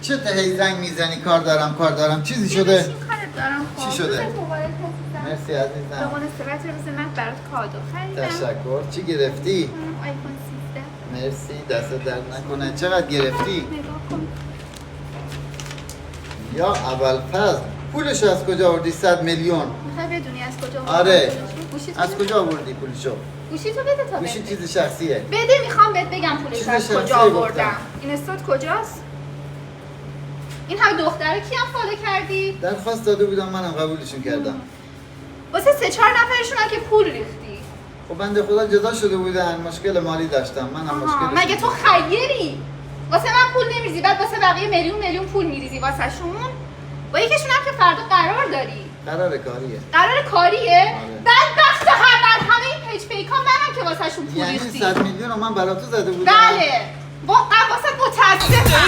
چه هی زنگ میزنی کار دارم چیزی شده؟ چی شده؟ مرسی به عزیزم. مناسبت روز من برات کادو خریدم. تشکر. چی گرفتی؟ آیفون 13. مرسی دست درد نکنه. چقدر گرفتی؟ نگاه کن. یا اول فضل پولش از کجا آوردی؟ 100 میلیون. میخوای بدونی از کجا آوردم آره. پولشو؟ گوشیتو از بده. کجا آوردی پولشو؟ گوشیتو بده تا گوشی بده. چیز شخصیه. بده میخوام بهت بگم پولش چیز از شخصی کجا آوردم. گفتم. این استاد کجاست؟ این همه دختره کیم فالو کردی؟ درخواست داده بودم منم قبولشون کردم. واسه 3-4 نفرشون که پول ریختی. خب بنده خدا جدا شده بودن مشکل مالی داشتم منم آها، مشکل مگه تو خیری؟ واسه من پول نمیریزی بعد واسه بقیه میلیون پول میریزی واسه شون؟ با یکیشون هم که فردا قرار داری. قرار کاریه. قرار کاریه؟ بدبخت همه این پیج پیکا منم که واسه شون پول یعنی ریختی. 100 میلیون رو من برات زده بودم. بله. واقعا واسه متاسفم.